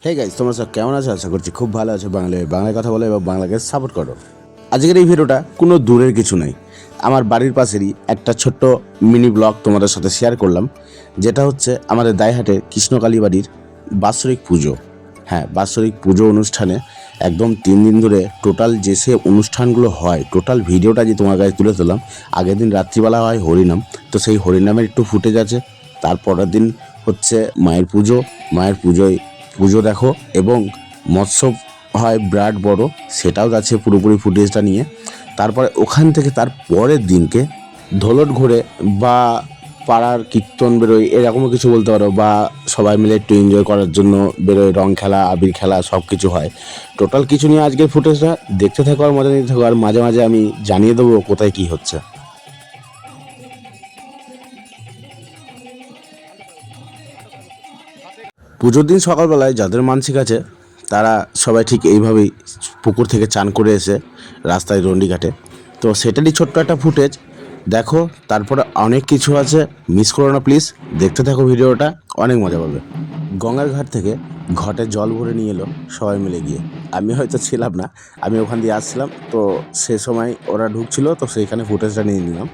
Hey guys, তোমরা সব কেমন আছো? আশা করছি খুব ভালো আছো। বাংলায় কথা বলো এবং বাংলাকে সাপোর্ট করো। আজকের এই ভিডিওটা কোনো দূরের কিছু নাই, আমার বাড়ির পাশেরই একটা ছোট্ট মিনি ব্লগ তোমাদের সাথে শেয়ার করলাম, যেটা হচ্ছে আমাদের দাইহাটের কৃষ্ণকালী বাড়ির বাৎসরিক পুজো। হ্যাঁ, বাৎসরিক পুজো অনুষ্ঠানে একদম 3 দিন ধরে টোটাল যে সে অনুষ্ঠানগুলো হয়, টোটাল ভিডিওটা যে তোমার কাছে তুলে ধরলাম। আগের দিন রাত্রিবেলা হয় হরিনাম, তো সেই হরিনামের একটু ফুটেজ আছে। তারপরের দিন হচ্ছে মায়ের পুজো, মায়ের পুজো দেখো, এবং মৎস্য হয় বিরাট বড়, সেটাও যাচ্ছে পুরোপুরি ফুটেজটা নিয়ে। তারপরে ওখান থেকে তার পরের দিনকে ধোলট ঘুরে বা পাড়ার কীর্তন বেরোয়, এরকমও কিছু বলতে পারো, বা সবাই মিলে একটু এনজয় করার জন্য বেরোয়, রং খেলা, আবির খেলা, সব কিছু হয়। টোটাল কিছু নিয়ে আজকের ফুটেজটা দেখতে থাকো আর মজা নিতে থাকো, আর মাঝে মাঝে আমি জানিয়ে দেবো কোথায় কী হচ্ছে। পুজোর দিন সকালবেলায় যাদের মানসিক আছে তারা সবাই ঠিক এইভাবেই পুকুর থেকে চান করে এসে রাস্তায় রন্ডি ঘাটে। তো সেটারই ছোট্ট একটা ফুটেজ দেখো। তারপরে অনেক কিছু আছে, মিস করো না প্লিজ, দেখতে থাকো ভিডিওটা, অনেক মজা পাবে। গঙ্গার ঘাট থেকে ঘটে জল ভরে নিয়ে এলো সবাই মিলে গিয়ে। আমি হয়তো ছিলাম না, আমি ওখান দিয়ে আসছিলাম, তো সে সময় ওরা ঢুকছিল, তো সেইখানে ফুটেজটা নিয়ে নিলাম।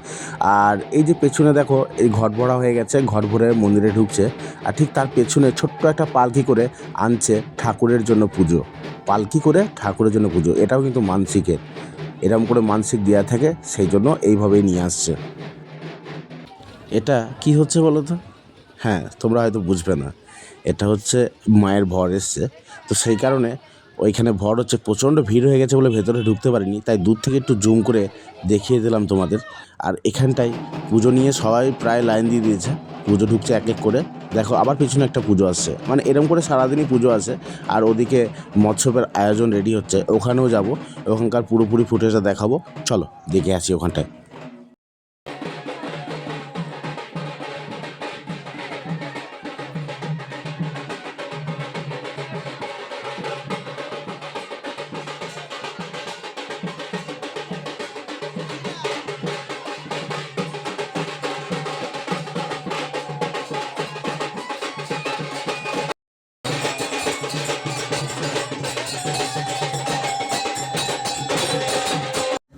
আর এই যে পেছনে দেখো, এই ঘট ভরা হয়ে গেছে, ঘট ভরে মন্দিরে ঢুকছে, আর ঠিক তার পেছনে ছোট্ট একটা পালকি করে আনছে ঠাকুরের জন্য পুজো। পালকি করে ঠাকুরের জন্য পুজো, এটাও কিন্তু মানসিকের, এরম করে মানসিক দেওয়া থাকে, সেই জন্য এইভাবেই নিয়ে আসছে। এটা কি হচ্ছে বলো তো? হ্যাঁ, তোমরা হয়তো বুঝবে না। এটা হচ্ছে মায়ের ভর এসছে, তো সেই কারণে ওইখানে ভর হচ্ছে, প্রচণ্ড ভিড় হয়ে গেছে বলে ভেতরে ঢুকতে পারিনি, তাই দূর থেকে একটু জুম করে দেখিয়ে দিলাম তোমাদের। আর এখানটায় পুজো নিয়ে সবাই প্রায় লাইন দিয়ে দিয়েছে, পুজো ঢুকছে এক এক করে। দেখো আবার পিছনে একটা পুজো আসছে, মানে এরম করে সারাদিনই পুজো আসে। আর ওদিকে মৎস্যবের আয়োজন রেডি হচ্ছে, ওখানেও যাব, ওখানকার পুরোপুরি ফুটেজটা দেখাবো। চলো দেখে আসি ওখানটায়।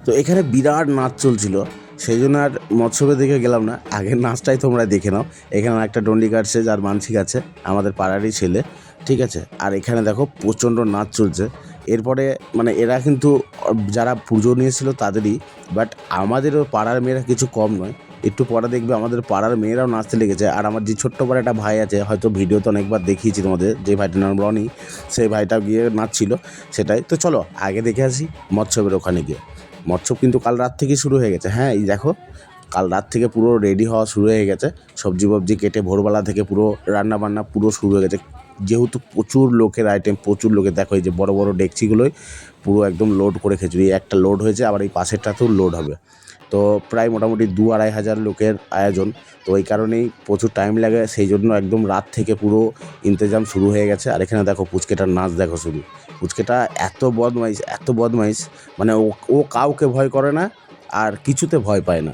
তো এখানে বিরাট নাচ চলছিল, সেই জন্য আর মৎস্যবে দেখে গেলাম না, আগের নাচটাই তোমরা দেখে নাও। এখানে একটা ডন্ডি কাটছে, যার মানসিক আছে, আমাদের পাড়ারই ছেলে, ঠিক আছে। আর এখানে দেখো প্রচণ্ড নাচ চলছে। এরপরে মানে এরা কিন্তু যারা পুজো নিয়েছিল তাদেরই, বাট আমাদেরও পাড়ার মেয়েরা কিছু কম নয়। একটু পরে দেখবে আমাদের পাড়ার মেয়েরাও নাচতে লেগেছে। আর আমার যে ছোট্ট পাড়া একটা ভাই আছে, হয়তো ভিডিওতে অনেকবার দেখিয়েছি তোমাদের, যে ভাইটার নাম রনি, সেই ভাইটা গিয়ে নাচছিল। সেটাই তো, চলো আগে দেখে আসি মৎস্যবের ওখানে গিয়ে। মৎস্য কিন্তু কাল রাত থেকে শুরু হয়ে গেছে। হ্যাঁ, এই দেখো, কাল রাত থেকে পুরো রেডি হওয়া শুরু হয়ে গেছে, সবজি ফবজি কেটে ভোরবেলা থেকে পুরো রান্না বান্না পুরো শুরু হয়ে গেছে। যেহেতু প্রচুর লোকের আইটেম, প্রচুর লোকের, দেখো এই যে বড় বড় ডেকচিগুলোই পুরো একদম লোড করে খিচুড়ি, একটা লোড হয়েছে, আবার এই পাশেরটাতেও লোড হবে। তো প্রায় মোটামুটি 2-2.5 হাজার লোকের আয়োজন, তো এই কারণেই প্রচুর টাইম লাগে, সেই জন্য একদম রাত থেকে পুরো ইন্তজাম শুরু হয়ে গেছে। আর এখানে দেখো পুচকেটার নাচ দেখো শুধু, পুচকেটা এত বদমাইশ, এত বদমাইশ, মানে ও ও কাউকে ভয় করে না, আর কিছুতে ভয় পায় না।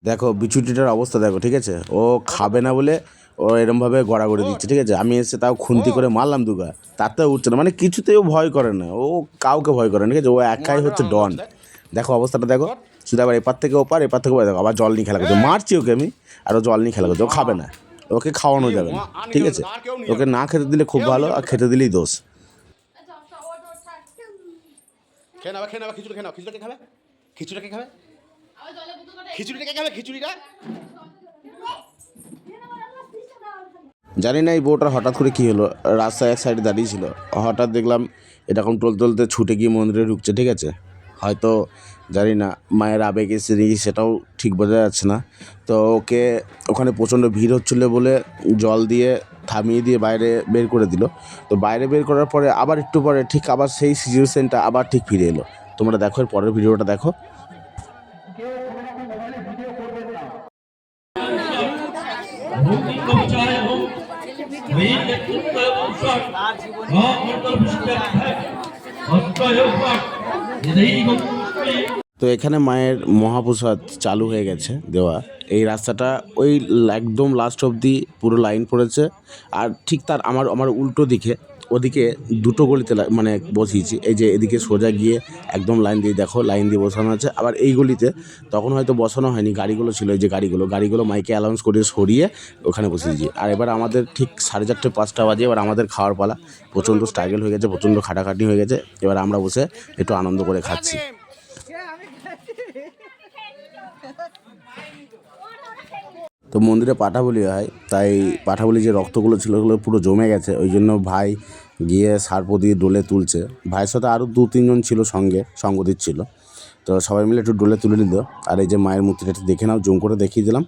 দেখো বিছুটিটার অবস্থা দেখো, ঠিক আছে, ও খাবে না বলে ও এরমভাবে গড়াগড়ি দিচ্ছে, ঠিক আছে। আমি এসে তাও খুন্তি করে মারলাম দুগা, তাতেও উঠছে না, মানে কিছুতেও ভয় করে না, ও কাউকে ভয় করে না, ঠিক আছে, ও একাই হচ্ছে ডন। দেখো অবস্থাটা দেখো, শুধু আবার এপার থেকে ওপার, এপার থেকে ওপার, দেখো আবার জল নিয়ে খেলা করছে, মারছি ওকে আমি, আর ও জল নিয়ে খেলা করছে, ও খাবে না, ওকে খাওয়ানো যাবে না, ঠিক আছে। ওকে না খেতে দিলে খুব ভালো, আর খেতে দিলেই দোষ। খেয়ে নাও, খেয়ে নাও, খিচুড়ি খেয়ে নাও, খিচুড়ি খাবে, খিচুড়ি কে খাবে, খিচুড়িটা কে খাবে, খিচুড়িটা। জানি না এই বউটার হঠাৎ করে কী হলো, রাস্তায় এক সাইডে দাঁড়িয়ে ছিল, হঠাৎ দেখলাম এরকম টলতে টলতে ছুটে গিয়ে মন্দিরে ঢুকছে, ঠিক আছে। হয়তো জানি না মায়ের আবেগ এসে নাকি, সেটাও ঠিক বোঝা যাচ্ছে না। তো ওকে ওখানে প্রচণ্ড ভিড় হচ্ছিলো বলে জল দিয়ে থামিয়ে দিয়ে বাইরে বের করে দিল। তো বাইরে বের করার পরে আবার একটু পরে ঠিক আবার সেই সিচুয়েশনটা আবার ঠিক ফিরে এলো। তোমরা দেখো, এর পরের ভিডিওটা দেখো। তো এখানে মায়ের মহাপ্রসাদ চালু হয়ে গেছে দেওয়া। এই রাস্তাটা ওই একদম লাস্ট অবধি পুরো লাইন পড়েছে। আর ঠিক তার আমার উল্টো দিকে, ওদিকে দুটো গলিতে মানে বসিয়েছি। এই যে এদিকে সোজা গিয়ে একদম লাইন দিয়ে দেখো, লাইন দিয়ে বসানো আছে। আবার এই গলিতে তখন হয়তো বসানো হয়নি, গাড়িগুলো ছিল, এই যে গাড়িগুলো মাইকে অ্যানাউন্স করে সরিয়ে ওখানে বসিয়েছি। আর এবার আমাদের ঠিক 4:30-5টা বাজে, এবার আমাদের খাওয়ার পালা। প্রচণ্ড স্ট্রাগল হয়ে গেছে, প্রচণ্ড খাটাখাটি হয়ে গেছে। এবার আমরা বসে একটু আনন্দ করে খাচ্ছি। তো মন্দিরে পাঠা বলি হয়, তাই পাঠা বলি যে রক্তগুলো ছিল ওগুলো পুরো জমে গেছে। ওই জন্য ভাই গিয়ে সার্প দিয়ে ডোলে তুলছে। ভাইয়ের সাথে আরও 2-3 জন ছিল সঙ্গ দিচ্ছিল। তো সবাই মিলে একটু ডোলে তুলে নিল। আর এই যে মায়ের মূর্তিটা একটু দেখে নাও, জুম করে দেখিয়ে দিলাম।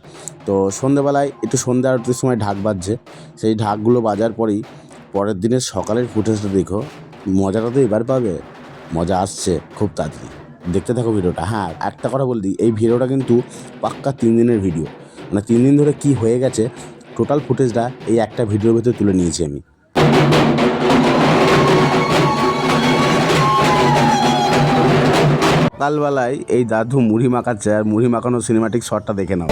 তো সন্ধ্যেবেলায় একটু সন্ধ্যা আরতির সময় ঢাক বাজছে। সেই ঢাকগুলো বাজার পরেই পরের দিনের সকালের ফুটেজটা দেখো। মজাটা তো এবার পাবে, মজা আসছে খুব তাড়াতাড়ি। দেখতে থাকো ভিডিওটা। হ্যাঁ, একটা কথা বল দিই, এই ভিডিওটা কিন্তু পাক্কা 3 দিনের ভিডিও। মানে 3 দিন ধরে কি হয়ে গেছে টোটাল ফুটেজটা এই একটা ভিডিওর ভেতরে তুলে নিয়েছি আমি। সকালবেলায় এই দাদু মুড়ি মাখাচ্ছে, আর মুড়ি মাখানো সিনেমাটিক শটটা দেখে নাও।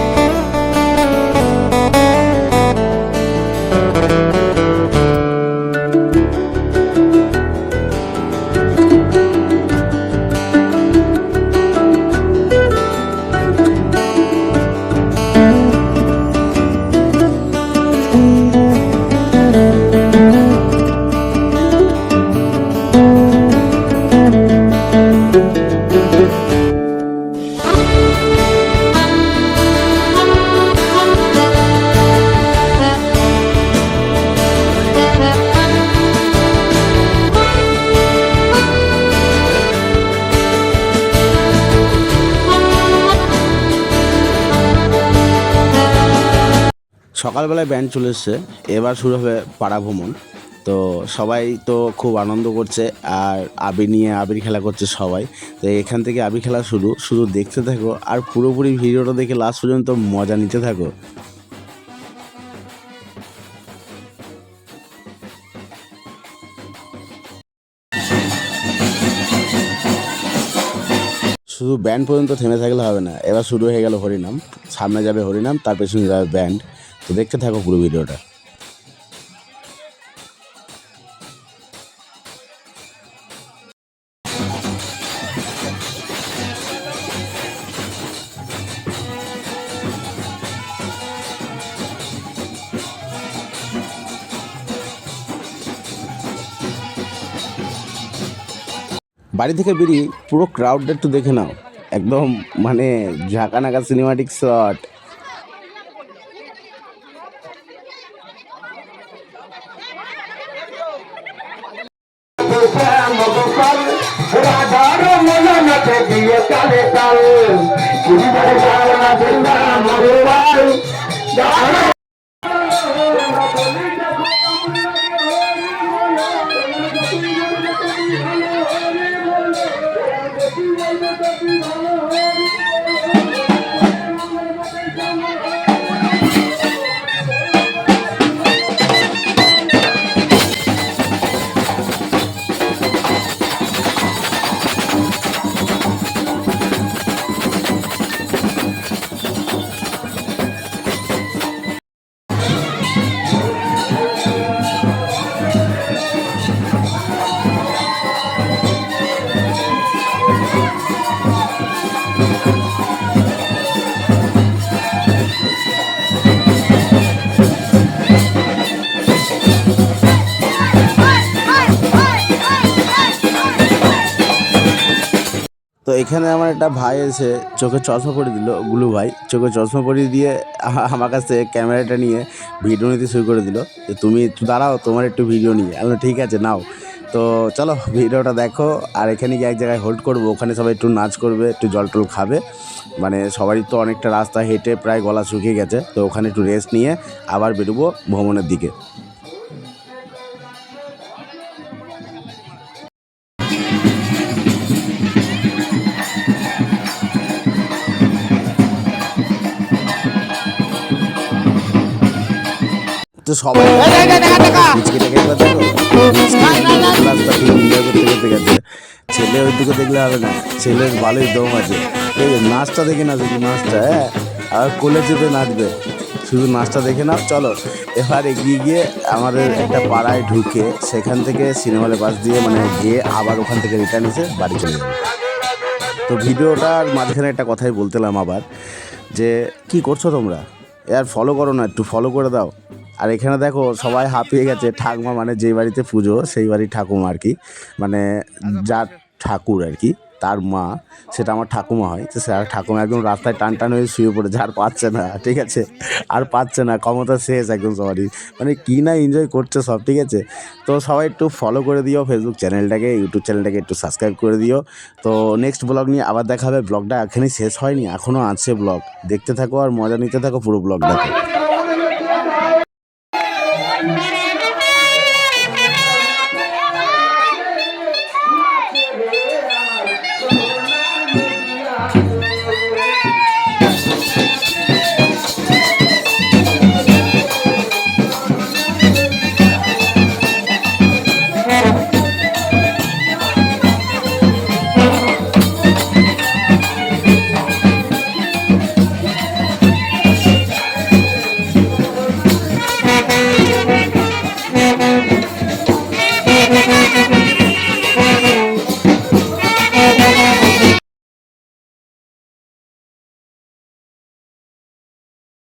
সকালবেলায় ব্যান্ড চলে এসছে, এবার শুরু হবে পাড়া ভ্রমণ। তো সবাই তো খুব আনন্দ করছে, আর আবির নিয়ে আবির খেলা করছে সবাই। তো এখান থেকে আবির খেলা শুধু দেখতে থাকো, আর পুরোপুরি ভিডিওটা দেখে লাস্ট পর্যন্ত মজা নিতে থাকো। শুধু ব্যান্ড পর্যন্ত থেমে থাকলে হবে না, এবার শুরু হয়ে গেল হরিনাম। সামনে যাবে হরিনাম, তার পেছনে যাবে ব্যান্ড। তো দেখতে থাকো পুরো ভিডিওটা। বাড়ি থেকে বেরিয়ে পুরো ক্রাউডটা একটু দেখে নাও, একদম মানে ঝাঁকানাকা সিনেমাটিক শট। তো এখানে আমার একটা ভাই এসে চোখে চশমা পরিয়ে দিল, গুলু ভাই চোখে চশমা পরিয়ে দিয়ে আমার কাছ থেকে ক্যামেরাটা নিয়ে ভিডিও নিতে শুরু করে দিল। যে তুমি একটু দাঁড়াও, তোমার একটু ভিডিও নিয়ে। আমি ঠিক আছে নাও। তো চলো ভিডিওটা দেখো। আর এখানে গিয়ে এক জায়গায় হোল্ড করবো, ওখানে সবাই একটু নাচ করবে, একটু জল টল খাবে। মানে সবারই তো অনেকটা রাস্তা হেঁটে প্রায় গলা শুকিয়ে গেছে। তো ওখানে একটু রেস্ট নিয়ে আবার বেরোবো ভ্রমণের দিকে। তো সবাই পুচকিটাকে একবার দেখো, রাস্তা থেকে এনজয় করতে করতে গেছে। ছেলে ওইটুকু দেখলে হবে না, ছেলের ভালোই দম আছে। এই যে নাচটা দেখে না, শুধু নাচটা, হ্যাঁ, আর কোলে চেপে নাচবে, শুধু নাচটা দেখে নাও। চলো এবার এগিয়ে গিয়ে আমাদের একটা পাড়ায় ঢুকে সেখান থেকে সিনেমা হলের পাশ দিয়ে মানে গিয়ে আবার ওখান থেকে রিটার্ন এসে বাড়ি চলে যাবো। তো ভিডিওটার মাঝখানে একটা কথাই বলতেলাম আবার, যে কি করছো তোমরা, এর ফলো করো না, একটু ফলো করে দাও। আর এখানে দেখো সবাই হাঁপিয়ে গেছে, ঠাকুমা মানে যেই বাড়িতে পুজো সেই বাড়ির ঠাকুমা আর কি, মানে যার ঠাকুর আর কি, তার মা, সেটা আমার ঠাকুমা হয়। তো সে ঠাকুমা একদম রাস্তায় টান টান হয়ে শুয়ে পড়েছে, আর পাচ্ছে না, ঠিক আছে, আর পাচ্ছে না, ক্ষমতা শেষ একদম সবারই, মানে কি না এনজয় করছে সব, ঠিক আছে। তো সবাই একটু ফলো করে দিও ফেসবুক চ্যানেলটাকে, ইউটিউব চ্যানেলটাকে একটু সাবস্ক্রাইব করে দিও। তো নেক্সট ব্লগ নিয়ে আবার দেখা হবে। ব্লগটা এখানেই শেষ হয়নি, এখনও আছে ব্লগ, দেখতে থাকো আর মজা নিতে থাকো পুরো ব্লগটাকে।